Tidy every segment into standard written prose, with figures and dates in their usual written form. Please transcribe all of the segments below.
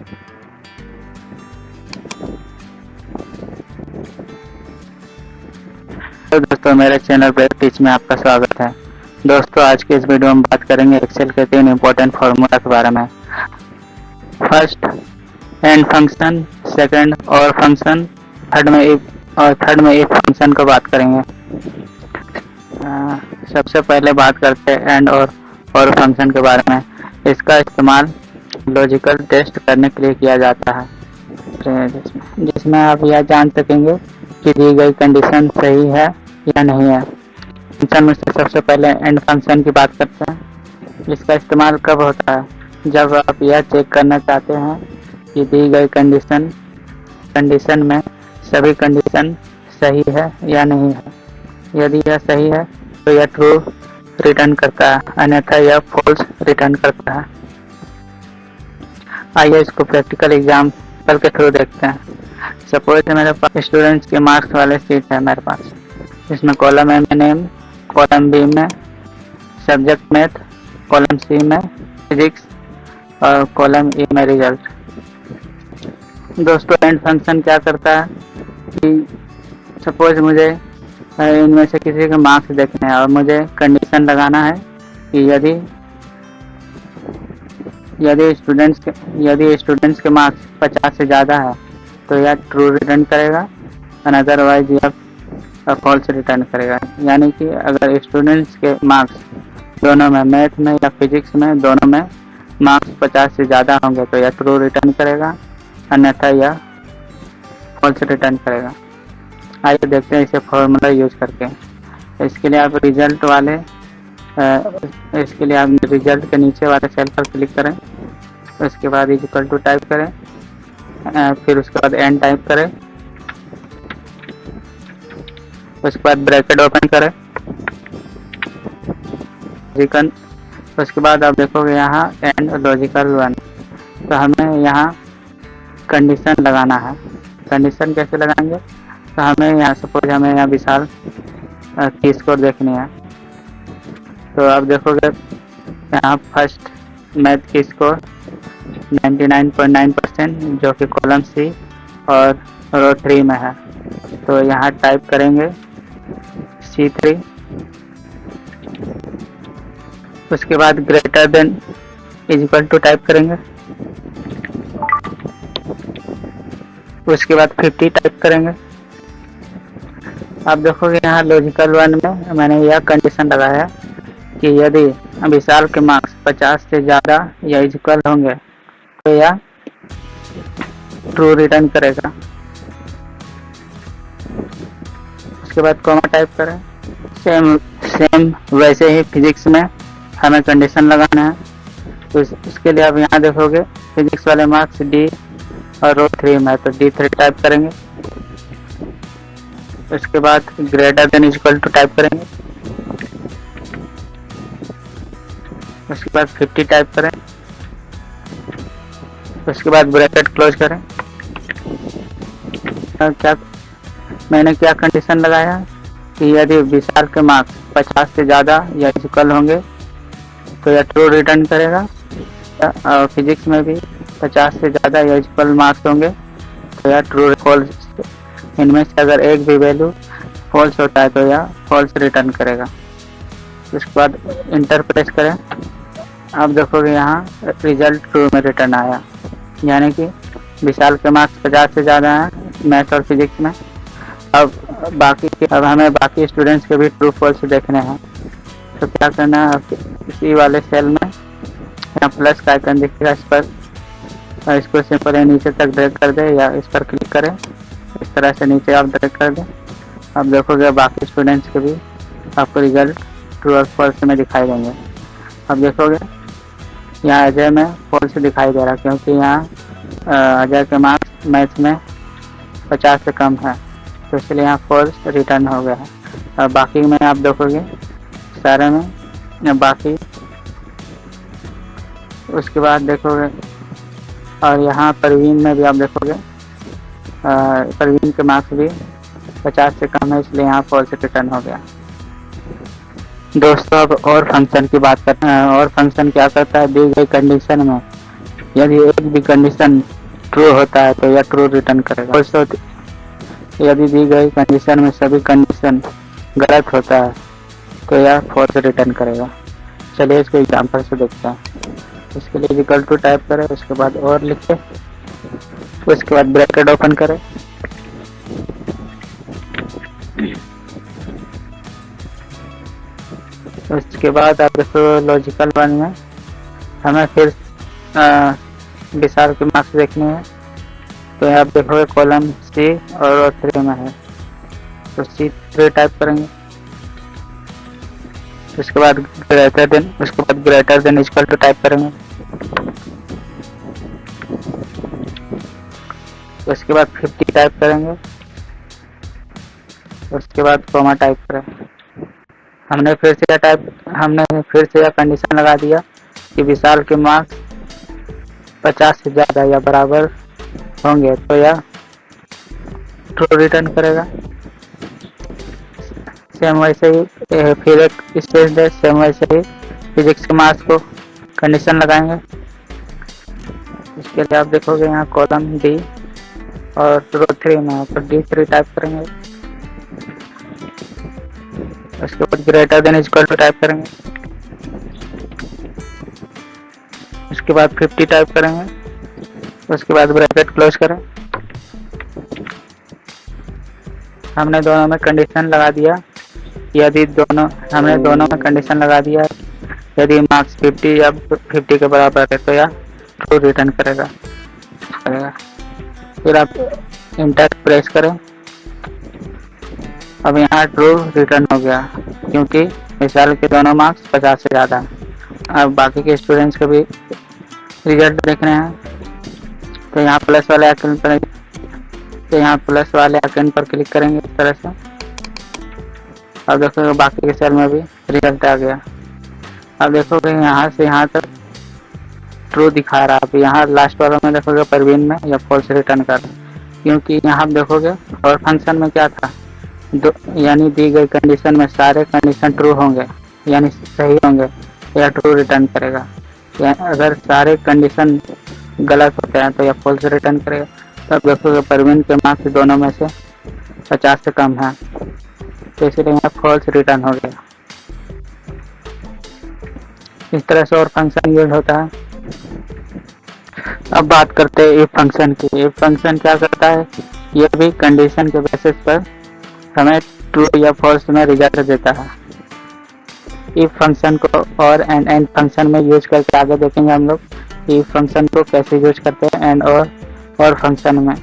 तो दोस्तों, मेरे चैनल ब्रेक टीच में आपका स्वागत है। दोस्तों, आज के इस वीडियो में बात करेंगे एक्सेल के 3 इम्पोर्टेंट फार्मूला के बारे में। फर्स्ट, एंड फंक्शन, सेकंड और फंक्शन, थर्ड में इफ फंक्शन को बात करेंगे। सबसे पहले बात करते हैं एंड और फंक्शन के बारे में। इसका इस्तेमाल लॉजिकल टेस्ट करने के लिए किया जाता है, जिसमें आप यह जान सकेंगे कि दी गई कंडीशन सही है या नहीं है। फंक्शन में से सबसे पहले एंड फंक्शन की बात करते हैं। इसका इस्तेमाल कब होता है? जब आप यह चेक करना चाहते हैं कि दी गई कंडीशन में सभी कंडीशन सही है या नहीं है। यदि यह सही है तो यह ट्रू रिटर्न करता है, अन्यथा यह फॉल्स रिटर्न करता है। आइए इसको प्रैक्टिकल एग्जाम्पल के थ्रू देखते हैं। सपोज मेरे पास स्टूडेंट्स के मार्क्स वाले सीट है मेरे पास। इसमें कॉलम ए में नेम, कॉलम बी में सब्जेक्ट मैथ, कॉलम सी में फिजिक्स और कॉलम ई में रिजल्ट। दोस्तों, एंड फंक्शन क्या करता है कि सपोज मुझे इनमें से किसी के मार्क्स देखने हैं और मुझे कंडीशन लगाना है कि यदि स्टूडेंट्स के मार्क्स 50 से ज़्यादा है तो यह ट्रू रिटर्न करेगा और अदरवाइज यह फॉल्स रिटर्न करेगा। यानी कि अगर स्टूडेंट्स के मार्क्स दोनों में, मैथ में या फिजिक्स में, दोनों में मार्क्स 50 से ज़्यादा होंगे तो यह ट्रू रिटर्न करेगा, अन्यथा यह फॉल्स रिटर्न करेगा। आइए देखते हैं इसे फॉर्मूला यूज करके। इसके लिए आप रिजल्ट के नीचे वाले सेल पर क्लिक करें, उसके बाद इक्वल टू टाइप करें, फिर उसके बाद एंड टाइप करें, उसके बाद ब्रैकेट ओपन करें, उसके बाद आप देखोगे यहाँ एंड लॉजिकल वन। तो हमें यहाँ कंडीशन लगाना है। कंडीशन कैसे लगाएंगे? तो हमें यहाँ सपोज हमें यहाँ विशाल की स्कोर देखनी है। तो आप देखोगे यहाँ फर्स्ट मैथ की स्कोर 99.9% जो कि कॉलम सी और रो 3 में है। तो यहाँ टाइप करेंगे C3, उसके बाद greater than equal to type करेंगे, उसके बाद 50 टाइप करेंगे। आप देखोगे यहाँ लॉजिकल वन में मैंने यह कंडीशन लगाया है कि यदि विशाल के मार्क्स 50 से ज़्यादा या इक्वल होंगे तो यह ट्रू रिटर्न करेगा। उसके बाद कॉमा टाइप करें। सेम वैसे ही फिजिक्स में हमें कंडीशन लगाना है। तो उसके लिए आप यहाँ देखोगे फिजिक्स वाले मार्क्स D और रो 3 में, तो D3 टाइप करेंगे। उसके बाद greater than equal to type करेंगे, उसके बाद 50 टाइप करें, उसके बाद ब्रैकेट क्लोज करें। मैंने क्या कंडीशन लगाया कि यदि विशाल के मार्क्स 50 से ज़्यादा या इक्वल होंगे तो यह ट्रू रिटर्न करेगा, और फिजिक्स में भी 50 से ज़्यादा या इक्वल मार्क्स होंगे तो यह ट्रू फॉल्स। इनमें से अगर एक भी वैल्यू फॉल्स होता है तो यह फॉल्स रिटर्न करेगा। उसके बाद इंटर प्रेस करें। आप देखोगे यहाँ रिजल्ट ट्रू में रिटर्न आया, यानी कि विशाल के मार्क्स 50 से ज़्यादा हैं मैथ और फिजिक्स में। अब हमें बाकी स्टूडेंट्स के भी ट्रू फॉल्स देखने हैं। तो क्या करना है, इसी वाले सेल में यहाँ प्लस का आइकन दिखेगा, इस पर इसको सिंपल नीचे तक ड्रैग कर दे या इस पर क्लिक करें। इस तरह से नीचे आप ड्रैग कर दें। आप देखोगे बाकी स्टूडेंट्स के भी आपको रिजल्ट ट्रू और फॉल्स में दिखाई देंगे। अब देखोगे यहाँ अजय में फॉल्स दिखाई दे रहा, क्योंकि यहाँ अजय के मार्क्स मैथ्स में 50 से कम है, तो इसलिए यहाँ फॉल्स रिटर्न हो गया है। और बाकी में आप देखोगे सारे में बाकी। उसके बाद देखोगे और यहाँ परवीन में भी आप देखोगे परवीन के मार्क्स भी 50 से कम है, इसलिए यहाँ फॉल्स रिटर्न हो गया। दोस्तों, अब और फंक्शन की बात करते हैं। और फंक्शन क्या करता है, दी गई कंडीशन में यदि एक भी कंडीशन ट्रू होता है तो यह ट्रू रिटर्न करेगा। यदि दी गई कंडीशन में सभी कंडीशन गलत होता है तो यह फॉल्स रिटर्न करेगा। चलिए इसको एग्जांपल से देखते हैं। इसके लिए इक्वल टू टाइप करें, उसके बाद और लिखें, उसके बाद ब्रैकेट ओपन करें, उसके बाद आप देखो लॉजिकल वन में हमें फिर विशाल के मार्क्स देखने हैं। तो आप देखोगे कॉलम सी और 3 में है, तो C3 टाइप करेंगे। उसके बाद greater than equal to type करेंगे। उसके बाद 50 टाइप करेंगे। उसके बाद कॉमा टाइप करें। हमने फिर से यह कंडीशन लगा दिया कि विशाल के मार्क्स 50 से ज़्यादा या बराबर होंगे तो यह ट्रू रिटर्न करेगा। सेम वैसे ही फिर एक स्पेस दे, सेम वैसे ही फिजिक्स के मार्क्स को कंडीशन लगाएंगे। इसके लिए आप देखोगे यहाँ कॉलम डी और रो 3 में तो D3 टाइप करेंगे। उसके बाद greater than equal to type करेंगे। उसके बाद 50 टाइप करेंगे। उसके बाद ब्रैकेट क्लोज करें। हमने दोनों में कंडीशन लगा दिया, यदि मार्क्स 50 या 50 के बराबर है तो यह ट्रू रिटर्न करेगा। फिर आप इंटर प्रेस करें। अब यहाँ ट्रू रिटर्न हो गया क्योंकि विशाल के दोनों मार्क्स 50 से ज़्यादा। अब बाकी के स्टूडेंट्स के भी रिजल्ट देखने हैं तो यहाँ प्लस वाले आइकन पर क्लिक करेंगे इस तरह से। अब देखोगे बाकी के सेल में भी रिजल्ट आ गया। अब देखोगे यहाँ से यहाँ तक ट्रू दिखा रहा है। अब यहाँ लास्ट वाला में देखोगे परवीन में या फॉल्स रिटर्न कर रहा है क्योंकि यहाँ देखोगे और फंक्शन में क्या था, यानी दी गई कंडीशन में सारे कंडीशन ट्रू होंगे यानी सही होंगे या ट्रू रिटर्न करेगा। अगर सारे कंडीशन गलत होते हैं तो यह फॉल्स रिटर्न करेगा। तब देखोगे परवीन के मार्क्स दोनों में से 50 से कम है तो इसलिए यहाँ फॉल्स रिटर्न हो गया। इस तरह से और फंक्शन यूज होता है। अब बात करते हैं इफ फंक्शन की। इफ फंक्शन क्या करता है, यह भी कंडीशन के बेसिस पर हमें ट्रू या फॉल्स में रिजल्ट देता है। इफ फंक्शन को और एंड फंक्शन में यूज करके आगे देखेंगे हम लोग इफ फंक्शन को कैसे यूज करते हैं एंड और फंक्शन में।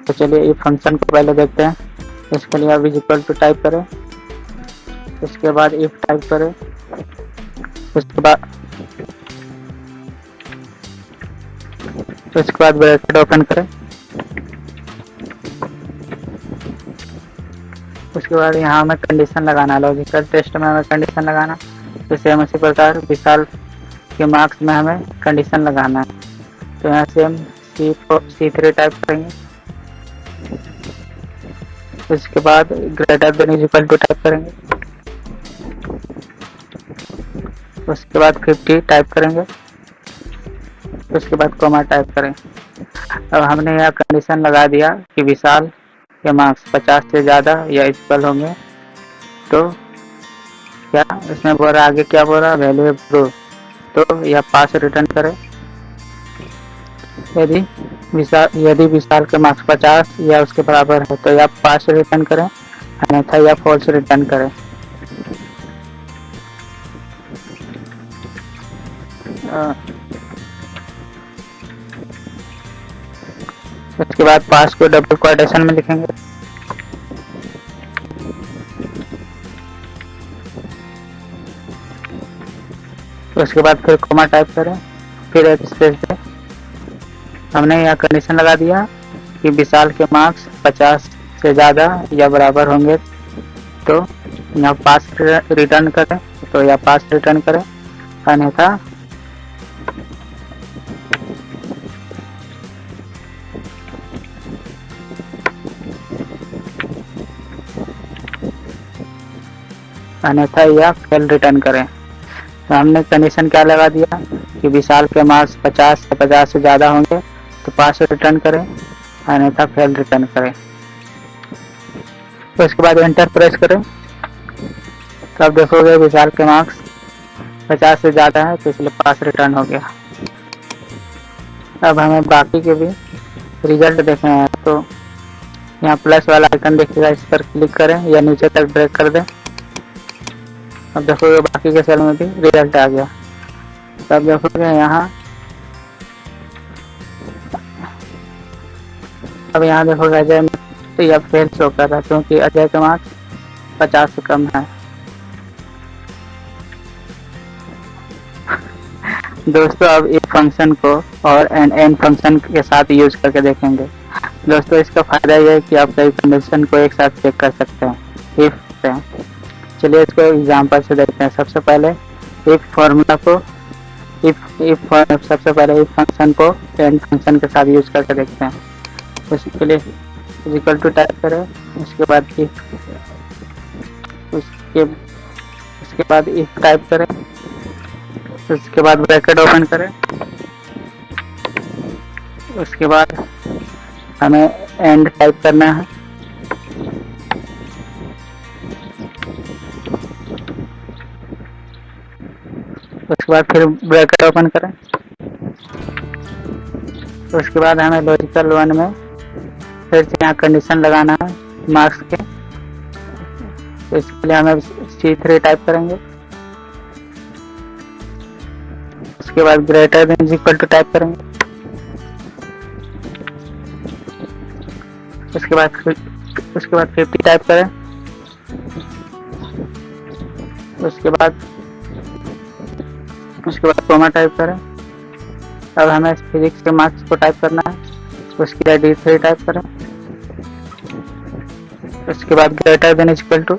तो चलिए इफ फंक्शन को पहले देखते हैं। इसके लिए आप इक्वल टू टाइप करें, उसके बाद इफ टाइप करें, उसके बाद ब्रैकेट ओपन करें। उसके बाद यहाँ हमें कंडीशन लगाना, लॉजिकल टेस्ट में हमें कंडीशन लगाना। तो सेम इसी प्रकार विशाल के मार्क्स में हमें कंडीशन लगाना है। तो यहाँ सेम C3 टाइप करेंगे। उसके बाद greater than equal to type करेंगे। उसके बाद 50 टाइप करेंगे। उसके बाद कॉमा टाइप करें। अब हमने यह कंडीशन लगा दिया कि विशाल के मार्क्स 50 से ज़्यादा या इक्वल होंगे तो क्या इसमें बोल रहा, आगे क्या बोल रहा, वैल्यू ट्रू, तो यह पास रिटर्न करें। यदि विशाल के मार्क्स 50 या उसके बराबर है तो यह पास रिटर्न करें, अन्यथा यह फॉल्स रिटर्न करें। उसके बाद पास को डबल क्वोटेशन में लिखेंगे। उसके बाद फिर कॉमा टाइप करें, फिर एक स्पेस दें। हमने यह कंडीशन लगा दिया कि विशाल के मार्क्स 50 से ज़्यादा या बराबर होंगे तो यहाँ पास रिटर्न करें, तो यह पास रिटर्न करें, अन्यथा यह फेल रिटर्न करें। तो हमने कंडीशन क्या लगा दिया कि विशाल के मार्क्स 50 से ज़्यादा होंगे तो पास रिटर्न करें, अन्यथा फेल रिटर्न करें। तो इसके बाद एंटर प्रेस करें तो अब देखोगे विशाल के मार्क्स 50 से ज़्यादा है तो इसलिए पास रिटर्न हो गया। अब हमें बाकी के भी रिजल्ट देखना है तो यहाँ प्लस वाला आइकन देखिएगा, इस पर क्लिक करें या नीचे तक ड्रैग कर दें। अब देखोगे बाकी के सेल में भी रिजल्ट आ गया। तो अब देखोगे यहाँ, अब यहाँ देखोगे अजय में तो यह फेल शो कर रहा है क्योंकि अजय का मार्क्स 50 से कम है। दोस्तों अब इफ फंक्शन को और एंड फंक्शन के साथ यूज करके देखेंगे। दोस्तों इसका फायदा यह है कि आप कई कंडीशन को एक साथ चेक कर सकते हैं इफ से। चलिए इसको एग्जांपल से देखते हैं। सबसे पहले इफ फॉर्मूला को सबसे पहले इफ फंक्शन को एंड फंक्शन के साथ यूज करके देखते हैं। उसके लिए इक्वल टू टाइप करें, उसके बाद इफ टाइप करें, उसके बाद ब्रैकेट ओपन करें, उसके बाद हमें एंड टाइप करना है, उसके बाद फिर ब्रैकेट ओपन करें, उसके बाद हमें लॉजिकल वन में फिर से यहाँ कंडीशन लगाना है मार्क्स के। तो इसके लिए हमें C3 टाइप करेंगे, उसके बाद greater than equal to type करेंगे, उसके बाद 50 टाइप करें, उसके बाद कोमा टाइप करें। अब हमें फिजिक्स के मार्क्स को टाइप करना है, उसके लिए D3 टाइप करें, उसके बाद ग्रेटर देन इक्वल टू,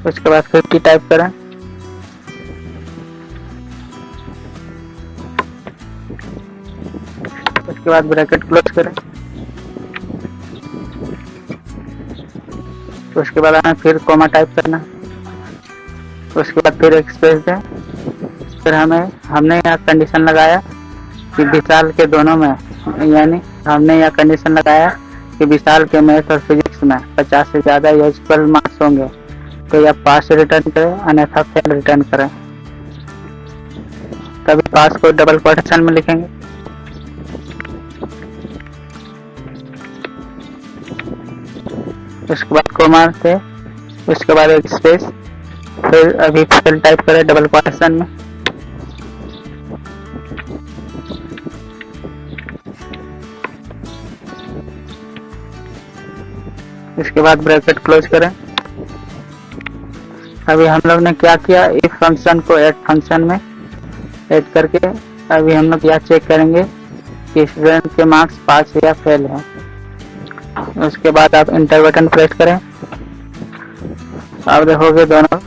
उसके बाद 50 टाइप करें, उसके बाद ब्रैकेट क्लोज करें, उसके बाद हमें फिर कोमा टाइप करना, उसके बाद फिर एक स्पेस दें। फिर हमने यहाँ कंडीशन लगाया कि विशाल के दोनों में, यानी हमने यहाँ कंडीशन लगाया कि विशाल के मैथ और फिजिक्स में 50 से ज़्यादा या इक्वल मार्क्स होंगे तो या पास रिटर्न करें, अन्यथा फेल रिटर्न करें। तभी पास को डबल कोटेशन में लिखेंगे, उसके बाद कोमा से, उसके बाद एक स्पेस, फिर अभी फेल टाइप करें डबल कोटेशन में, इसके बाद ब्रैकेट क्लोज करें। अभी हम लोग ने क्या किया, इफ फंक्शन को ऐड फंक्शन में ऐड करके अभी हम लोग यहाँ चेक करेंगे कि स्टूडेंट के मार्क्स पास या फेल है। उसके बाद आप इंटर बटन प्रेस करें। अब देखोगे दोनों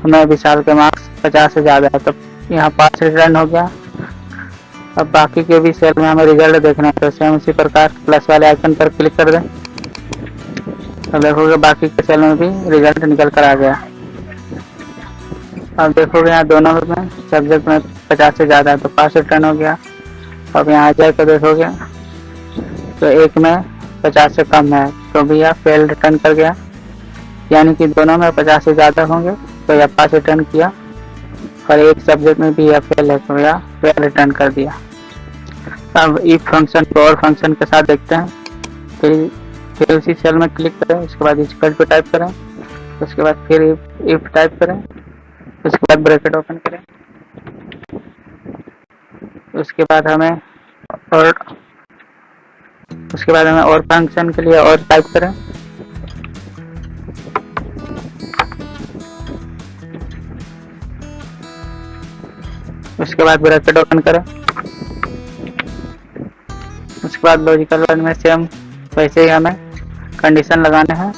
हमें विशाल के मार्क्स 50 से ज़्यादा है तो यहाँ पास रिटर्न हो गया। अब बाकी के भी सेल में हमें रिजल्ट देखना है तो सेम उसी प्रकार प्लस वाले आइकन पर क्लिक कर दें। अब देखोगे बाकी के सेल में भी रिजल्ट निकल कर आ गया। अब देखोगे यहाँ दोनों में सब्जेक्ट में 50 से ज़्यादा है तो पास रिटर्न हो गया। अब यहाँ आ जाए तो देखोगे तो एक में 50 से कम है तो भी यह फेल रिटर्न कर गया, यानी कि दोनों में 50 से ज़्यादा होंगे तो यह पास रिटर्न किया और एक सब्जेक्ट में भी यह फेल है तो यह फेल रिटर्न कर दिया। अब इफ फंक्शन को और फंक्शन के साथ देखते हैं। फिर उसी सेल में क्लिक करें, उसके बाद इक्वल टू टाइप करें, उसके बाद फिर इफ टाइप करें, उसके बाद ब्रैकेट ओपन करें, उसके बाद हमें और फंक्शन के लिए और टाइप करें। उसके बाद ब्रैकेट ओपन करें, उसके बाद लॉजिकल वन में सेम वैसे ही हमें कंडीशन लगाने हैं।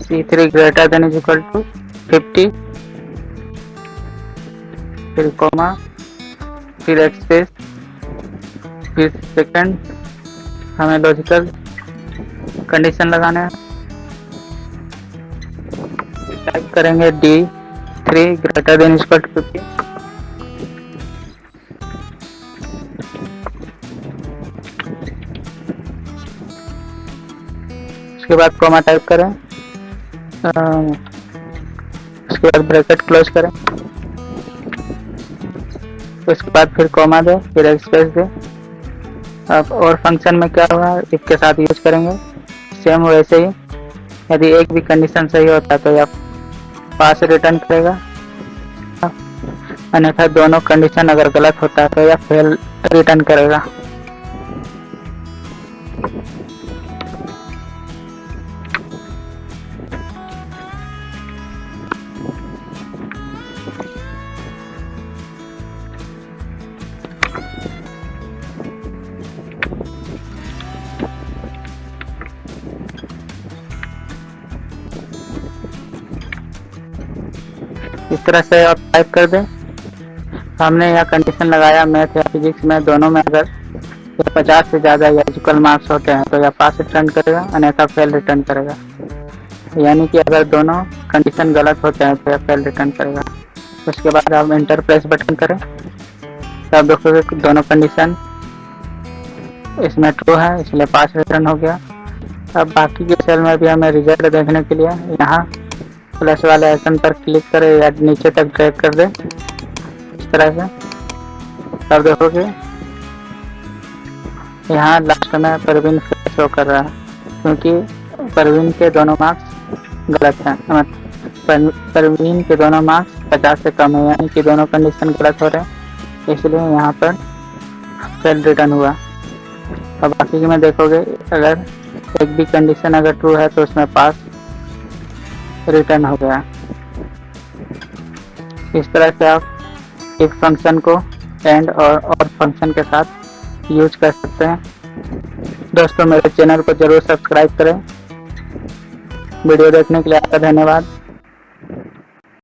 C3 greater than is equal to 50, फिर कोमा, फिर एक स्पेस, फिर सेकंड हमें लॉजिकल कंडीशन लगाना है। टाइप करेंगे D3 greater than equal to 50। उसके बाद कॉमा टाइप करें, उसके बाद ब्रैकेट क्लोज करें, उसके बाद फिर कॉमा दे, फिर एक स्पेस दे। अब और फंक्शन में क्या हुआ, इफ के साथ यूज करेंगे सेम वैसे ही। यदि एक भी कंडीशन सही होता है तो यह पास रिटर्न करेगा, अन्यथा दोनों कंडीशन अगर गलत होता है तो यह फेल रिटर्न करेगा। इस तरह से आप टाइप कर दें। हमने यह कंडीशन लगाया मैथ या फिजिक्स में दोनों में अगर 50 से ज़्यादा या इक्वल मार्क्स होते हैं तो यह पास रिटर्न करेगा, अन्यथा फेल रिटर्न करेगा। यानी कि अगर दोनों कंडीशन गलत होते हैं तो यह फेल रिटर्न करेगा। उसके बाद आप एंटर प्रेस बटन करें तो आप देखोगे कि दोनों कंडीशन इसमें ट्रू है, इसलिए पास रिटर्न हो गया। अब बाकी के सेल में भी हमें रिजल्ट देखने के लिए यहाँ प्लस वाले आइकन पर क्लिक करें या नीचे तक ड्रैग कर दें इस तरह से। तब देखोगे यहाँ लास्ट में परवीन शो कर रहा है, क्योंकि परवीन के दोनों मार्क्स गलत हैं। परवीन के दोनों मार्क्स 50 से कम है, यानी कि दोनों कंडीशन गलत हो रहे हैं, इसलिए यहाँ पर फेल रिटर्न हुआ। अब बाकी में देखोगे अगर एक भी कंडीशन अगर ट्रू है तो उसमें पास रिटर्न हो गया। इस तरह से आप इफ फंक्शन को एंड और फंक्शन के साथ यूज कर सकते हैं। दोस्तों मेरे चैनल को जरूर सब्सक्राइब करें। वीडियो देखने के लिए आपका धन्यवाद।